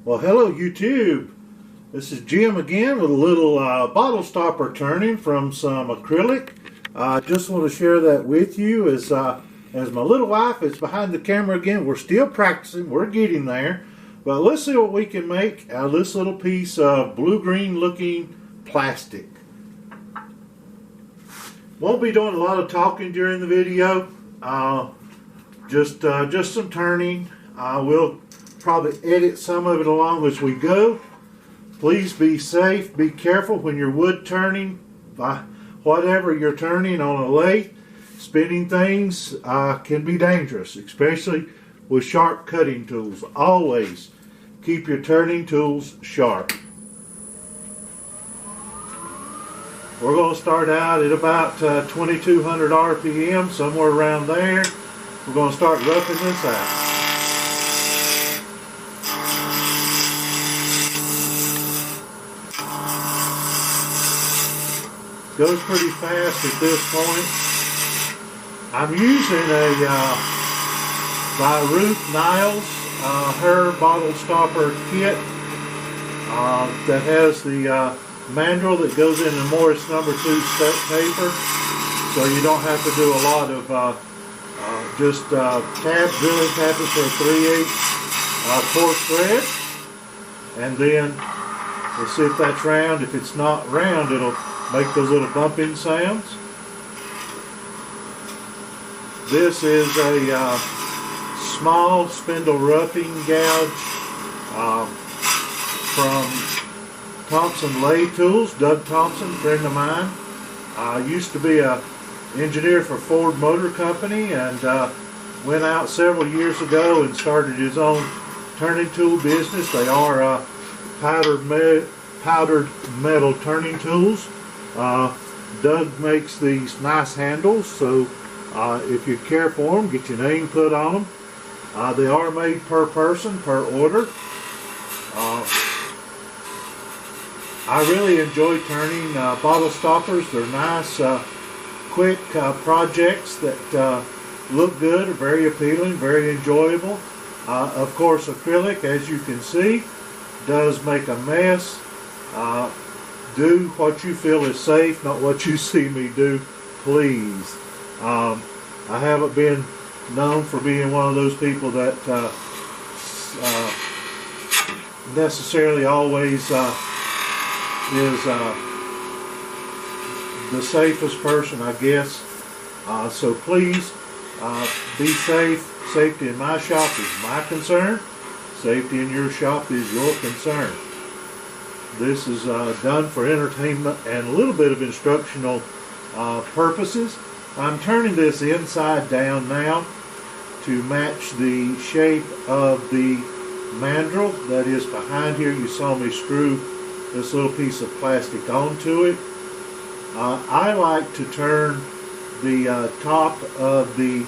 Well, hello YouTube. This is Jim again with a little bottle stopper turning from some acrylic. I just want to share that with you as my little wife is behind the camera again. We're still practicing. We're getting there. But let's see what we can make out of this little piece of blue-green looking plastic. Won't be doing a lot of talking during the video. Just some turning. We'll probably edit some of it along as we go. Please be safe. Be careful when you're wood turning. Whatever you're turning on a lathe, spinning things can be dangerous, especially with sharp cutting tools. Always keep your turning tools sharp. We're going to start out at about 2200 RPM, somewhere around there. We're going to start roughing this out. Goes pretty fast at this point. I'm using a by Ruth Niles, her bottle stopper kit that has the mandrel that goes in the Morris No. 2 step paper, so you don't have to do a lot of just drilling tapping for a 3/8 coarse thread, and then we'll see if that's round. If it's not round, it'll make those little bumping sounds. This is a small spindle roughing gouge from Thompson Lathe Tools. Doug Thompson, friend of mine, used to be an engineer for Ford Motor Company, and went out several years ago and started his own turning tool business. They are powdered metal turning tools. Doug makes these nice handles, so if you care for them, get your name put on them. They are made per person, per order. I really enjoy turning bottle stoppers. They're nice, quick projects that look good, are very appealing, very enjoyable. Of course, acrylic, as you can see, does make a mess. Do what you feel is safe, not what you see me do, please. I haven't been known for being one of those people that necessarily always is the safest person, I guess. So please be safe. Safety in my shop is my concern. Safety in your shop is your concern. This is done for entertainment and a little bit of instructional purposes. I'm turning this inside down now to match the shape of the mandrel that is behind here. You saw me screw this little piece of plastic onto it. I like to turn the top of the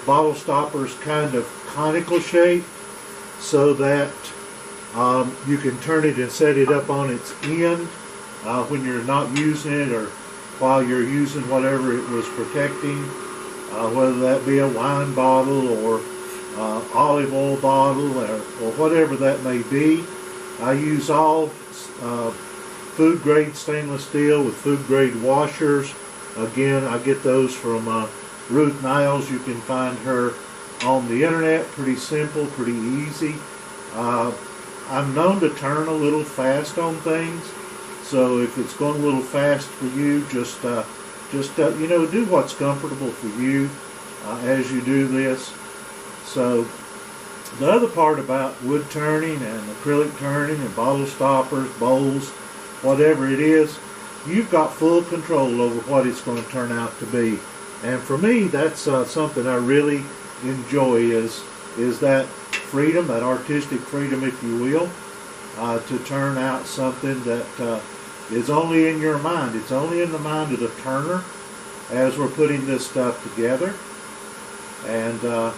bottle stoppers kind of conical shape so that you can turn it and set it up on its end when you're not using it, or while you're using whatever it was protecting, whether that be a wine bottle or olive oil bottle or whatever that may be. I use all food grade stainless steel with food grade washers. Again, I get those from Ruth Niles. You can find her on the internet. Pretty simple, pretty easy. I'm known to turn a little fast on things, so if it's going a little fast for you, just you know, do what's comfortable for you as you do this. So the other part about wood turning and acrylic turning and bottle stoppers, bowls, whatever it is, you've got full control over what it's going to turn out to be. And for me, that's something I really enjoy, is that freedom, that artistic freedom, if you will, to turn out something that is only in your mind. It's only in the mind of the turner as we're putting this stuff together. And I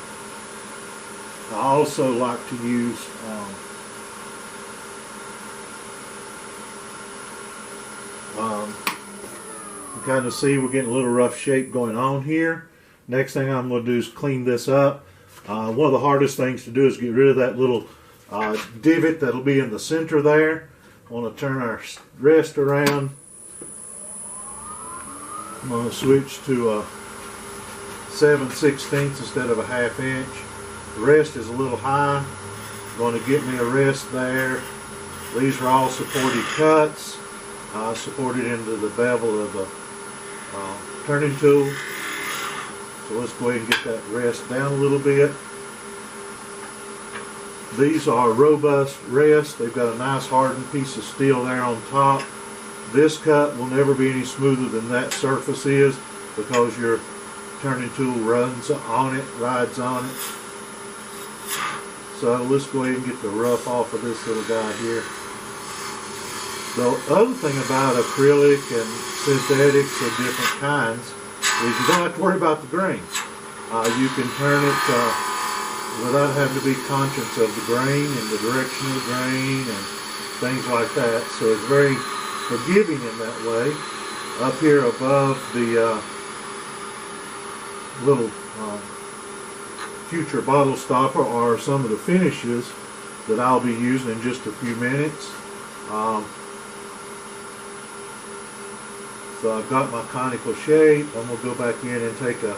also like to use you kind of see we're getting a little rough shape going on here. Next thing I'm going to do is clean this up. One of the hardest things to do is get rid of that little divot that'll be in the center there. I want to turn our rest around. I'm going to switch to a 7/16 instead of a 1/2 inch. The rest is a little high. Going to get me a rest there. These are all supported cuts, supported into the bevel of the turning tool. So let's go ahead and get that rest down a little bit. These are robust rests. They've got a nice hardened piece of steel there on top. This cut will never be any smoother than that surface is because your turning tool runs on it, rides on it. So let's go ahead and get the rough off of this little guy here. The other thing about acrylic and synthetics of different kinds is you don't have to worry about the grain. You can turn it without having to be conscious of the grain and the direction of the grain and things like that. So it's very forgiving in that way. Up here above the little future bottle stopper are some of the finishes that I'll be using in just a few minutes. So I've got my conical shape. I'm going to go back in and take a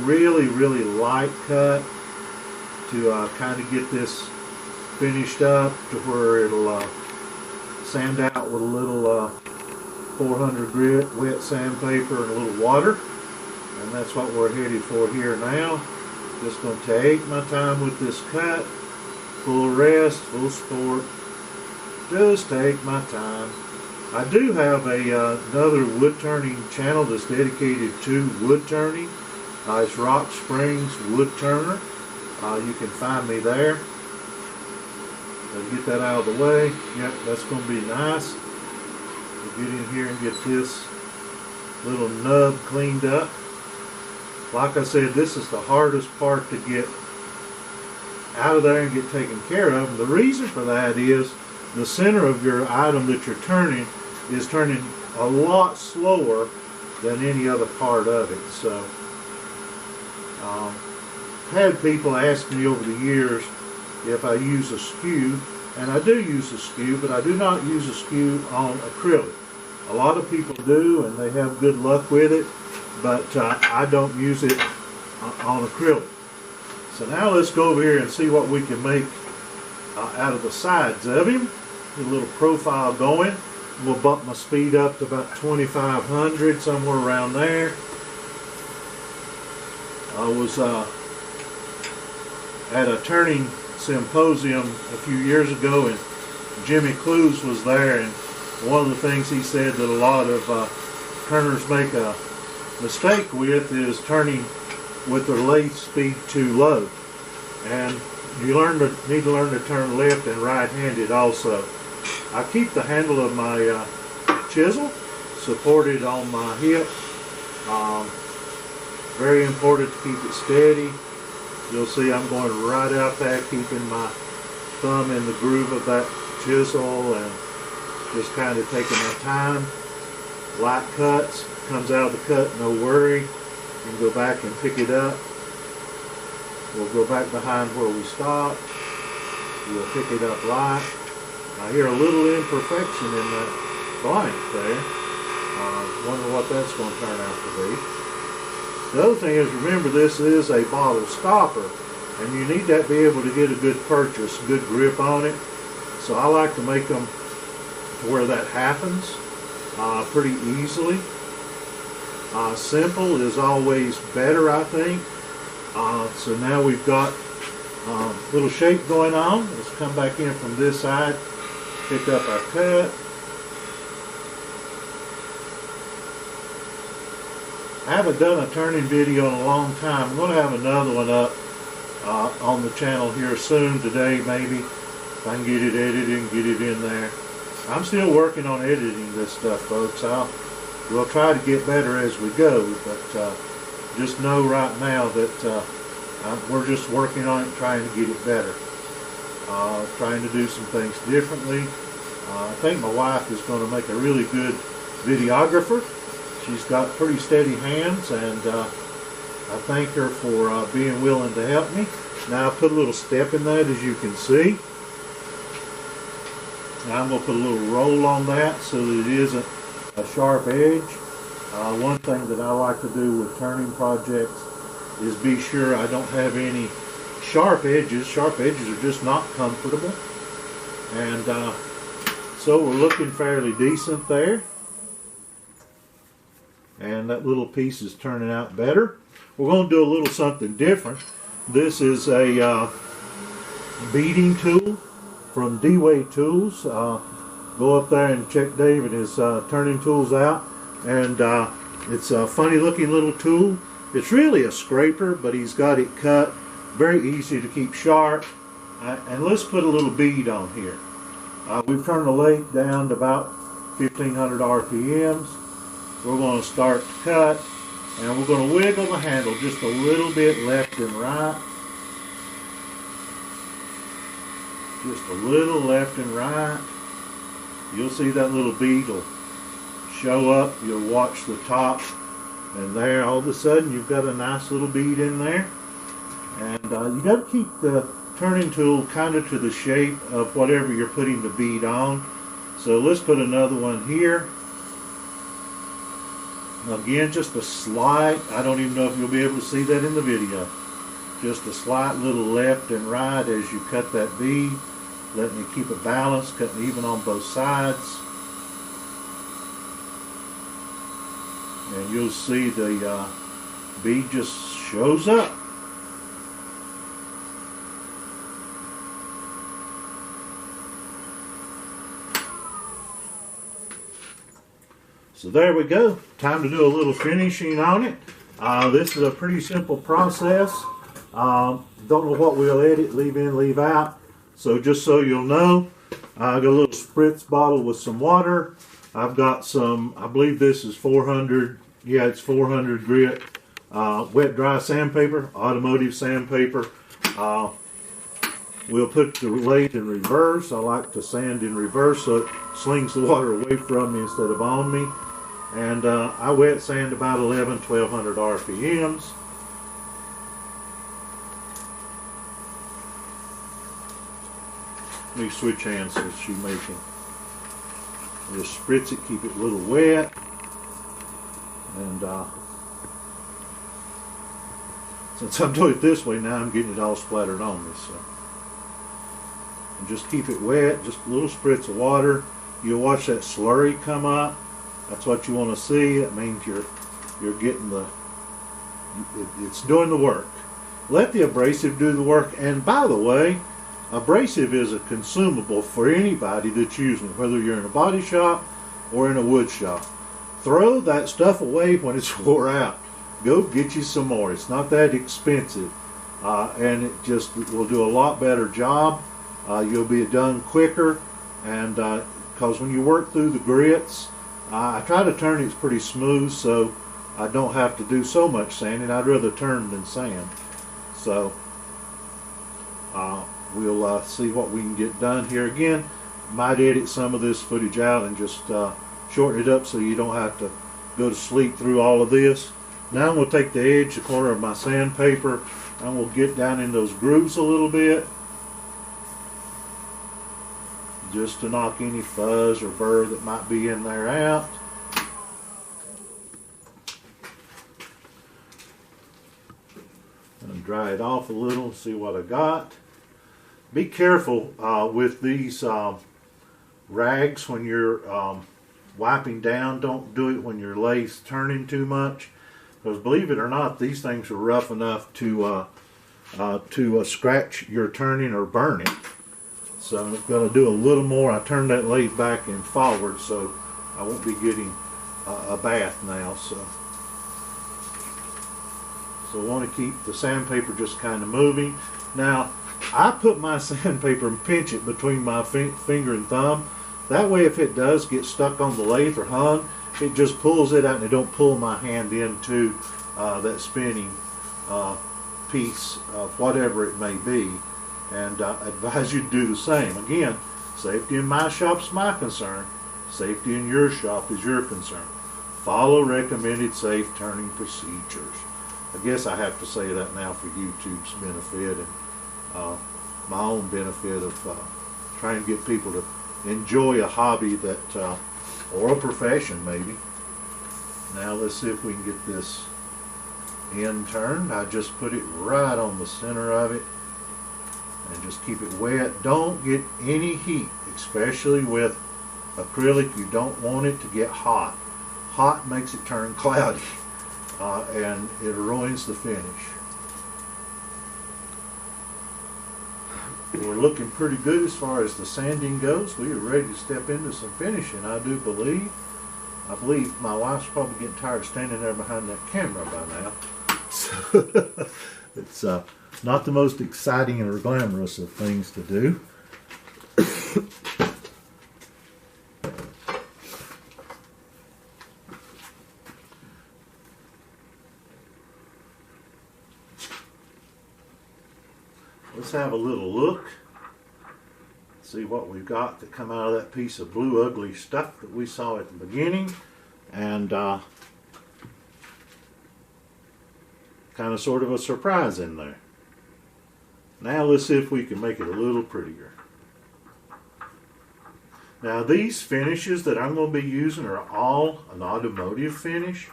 really, really light cut to kind of get this finished up to where it'll sand out with a little 400 grit wet sandpaper and a little water. And that's what we're headed for here now. Just going to take my time with this cut. Full rest, full sport. Just take my time. I do have another wood turning channel that's dedicated to wood turning. It's Rock Springs Wood Turner. You can find me there. Let's get that out of the way. Yep, that's going to be nice. We'll get in here and get this little nub cleaned up. Like I said, this is the hardest part to get out of there and get taken care of. And the reason for that is the center of your item that you're turning is turning a lot slower than any other part of it. So I've had people ask me over the years if I use a skew, and I do use a skew, but I do not use a skew on acrylic. A lot of people do, and they have good luck with it, but I don't use it on acrylic. So now let's go over here and see what we can make out of the sides of him. Get a little profile going. We'll bump my speed up to about 2,500, somewhere around there. I was at a turning symposium a few years ago, and Jimmy Clues was there, and one of the things he said that a lot of turners make a mistake with is turning with their lathe speed too low. And you need to learn to turn left and right-handed also. I keep the handle of my chisel supported on my hip. Very important to keep it steady. You'll see I'm going right out there, keeping my thumb in the groove of that chisel and just kind of taking my time. Light cuts, comes out of the cut, no worry. You can go back and pick it up. We'll go back behind where we stopped. We'll pick it up light. I hear a little imperfection in that blank there. Wonder what that's going to turn out to be. The other thing is, remember, this is a bottle stopper, and you need to be able to get a good purchase, good grip on it. So I like to make them to where that happens pretty easily. Simple is always better, I think. So now we've got a little shape going on. Let's come back in from this side, pick up our cut. I haven't done a turning video in a long time. I'm going to have another one up on the channel here soon, today maybe, if I can get it edited and get it in there. I'm still working on editing this stuff, folks. We'll try to get better as we go, but just know right now that we're just working on it, trying to get it better. Trying to do some things differently. I think my wife is going to make a really good videographer. She's got pretty steady hands, and I thank her for being willing to help me. Now I put a little step in that, as you can see. Now I'm going to put a little roll on that so that it isn't a sharp edge. One thing that I like to do with turning projects is be sure I don't have any sharp edges. Sharp edges are just not comfortable. And so we're looking fairly decent there. And that little piece is turning out better. We're going to do a little something different. This is a beading tool from D-Way Tools. Go up there and check Dave and his turning tools out. And it's a funny looking little tool. It's really a scraper, but he's got it cut. Very easy to keep sharp. And let's put a little bead on here. We've turned the lathe down to about 1500 RPMs. We're going to start to cut, and we're going to wiggle the handle just a little bit left and right. Just a little left and right. You'll see that little bead will show up. You'll watch the top, and there all of a sudden you've got a nice little bead in there. And you got to keep the turning tool kind of to the shape of whatever you're putting the bead on. So let's put another one here. Again, just a slight, I don't even know if you'll be able to see that in the video. Just a slight little left and right as you cut that bead, letting it keep it balanced, cutting even on both sides. And you'll see the bead just shows up. So there we go. Time to do a little finishing on it. This is a pretty simple process. Don't know what we'll edit, leave in, leave out. So just so you'll know, I got a little spritz bottle with some water. I've got some, I believe this is 400, yeah, it's 400 grit wet dry sandpaper, automotive sandpaper. We'll put the lathe in reverse. I like to sand in reverse so it slings the water away from me instead of on me. And I wet sand about 1200 RPMs. Let me switch hands so she's making. Just spritz it, keep it a little wet. And since I'm doing it this way now, I'm getting it all splattered on me. So. And just keep it wet, just a little spritz of water. You'll watch that slurry come up. That's what you want to see. That means you're getting it's doing the work. Let the abrasive do the work. And by the way, abrasive is a consumable for anybody that's using it, whether you're in a body shop or in a wood shop. Throw that stuff away when it's wore out. Go get you some more. It's not that expensive, and it just will do a lot better job. You'll be done quicker, and because when you work through the grits, I try to turn it pretty smooth so I don't have to do so much sanding. I'd rather turn than sand. So we'll see what we can get done here. Again, might edit some of this footage out and just shorten it up so you don't have to go to sleep through all of this. Now I'm going to take the edge, the corner of my sandpaper, and we'll get down in those grooves a little bit, just to knock any fuzz or burr that might be in there out. And dry it off a little, see what I got. Be careful with these rags when you're wiping down. Don't do it when your lathe's turning too much, because believe it or not, these things are rough enough to scratch your turning or burn it. So I'm going to do a little more. I turned that lathe back and forward, so I won't be getting a bath now. So I want to keep the sandpaper just kind of moving. Now, I put my sandpaper and pinch it between my finger and thumb. That way, if it does get stuck on the lathe or hung, it just pulls it out and it don't pull my hand into that spinning piece of whatever it may be. And I advise you to do the same. Again, safety in my shop is my concern. Safety in your shop is your concern. Follow recommended safe turning procedures. I guess I have to say that now for YouTube's benefit and my own benefit of trying to get people to enjoy a hobby that, or a profession maybe. Now let's see if we can get this end turned. I just put it right on the center of it and just keep it wet. Don't get any heat, especially with acrylic. You don't want it to get hot. Hot makes it turn cloudy and it ruins the finish. We're looking pretty good as far as the sanding goes. We are ready to step into some finishing, I do believe. I believe my wife's probably getting tired of standing there behind that camera by now. So it's not the most exciting or glamorous of things to do. Let's have a little look, see what we've got to come out of that piece of blue ugly stuff that we saw at the beginning, and kind of sort of a surprise in there. Now let's see if we can make it a little prettier. Now these finishes that I'm going to be using are all an automotive finish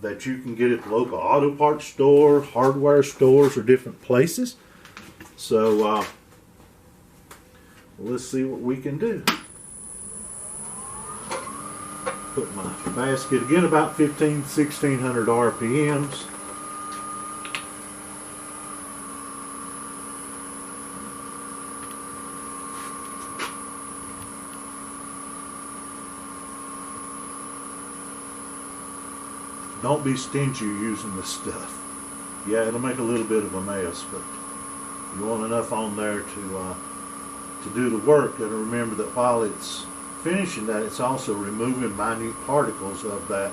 that you can get at the local auto parts store, hardware stores, or different places. So let's see what we can do. Put my basket again, about 1600 RPMs. Don't be stingy using this stuff. Yeah, it'll make a little bit of a mess, but you want enough on there to do the work. And remember that while it's finishing that, it's also removing minute particles of that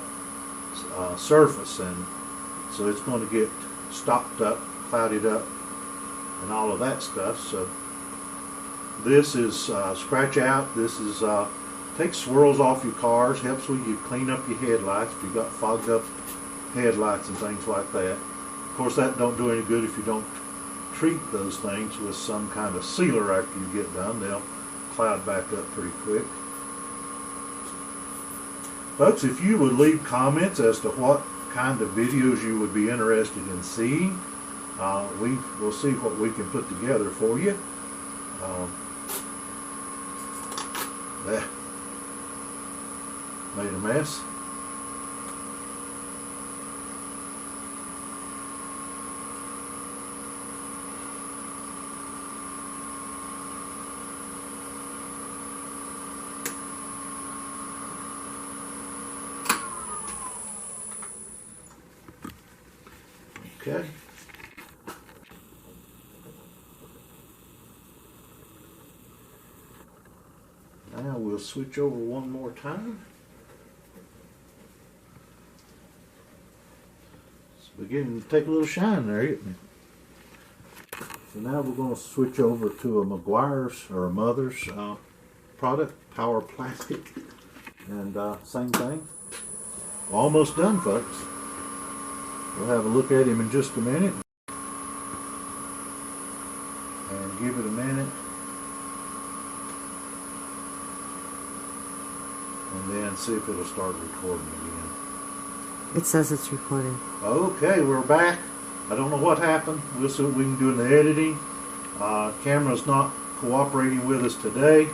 surface, and so it's going to get stopped up, clouded up, and all of that stuff. So this is scratch out. This is takes swirls off your cars, helps when you clean up your headlights if you've got fogged up headlights and things like that. Of course, that don't do any good if you don't treat those things with some kind of sealer after you get done. They'll cloud back up pretty quick. Folks, if you would leave comments as to what kind of videos you would be interested in seeing, we will see what we can put together for you. That made a mess. Okay. Now we'll switch over one more time. It's beginning to take a little shine there, isn't it? So now we're going to switch over to a Meguiar's or a Mother's product, Power Plastic, and same thing. Almost done, folks. We'll have a look at him in just a minute and give it a minute, and then see if it'll start recording again. It says it's recording. Okay, we're back. I don't know what happened. We'll see what we can do in the editing. Camera's not cooperating with us today.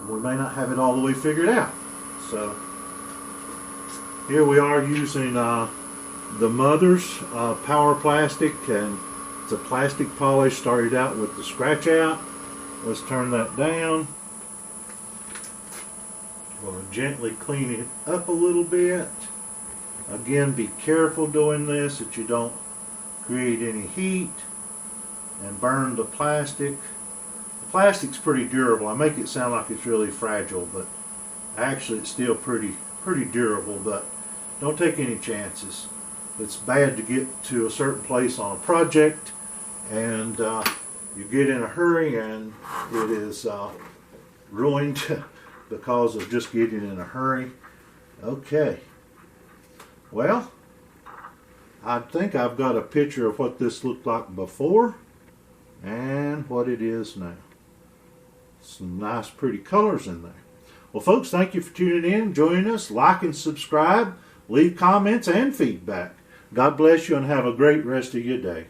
We may not have it all the way figured out. So here we are using the Mother's Power Plastic, and it's a plastic polish. Started out with the scratch out. Let's turn that down. We'll gently clean it up a little bit. Again, be careful doing this that you don't create any heat and burn the plastic. The plastic's pretty durable. I make it sound like it's really fragile, but actually it's still pretty durable, but don't take any chances. It's bad to get to a certain place on a project and you get in a hurry and it is ruined because of just getting in a hurry. Okay. Well, I think I've got a picture of what this looked like before, and what it is now. Some nice pretty colors in there. Well, folks, thank you for tuning in, joining us. Like and subscribe. Leave comments and feedback. God bless you and have a great rest of your day.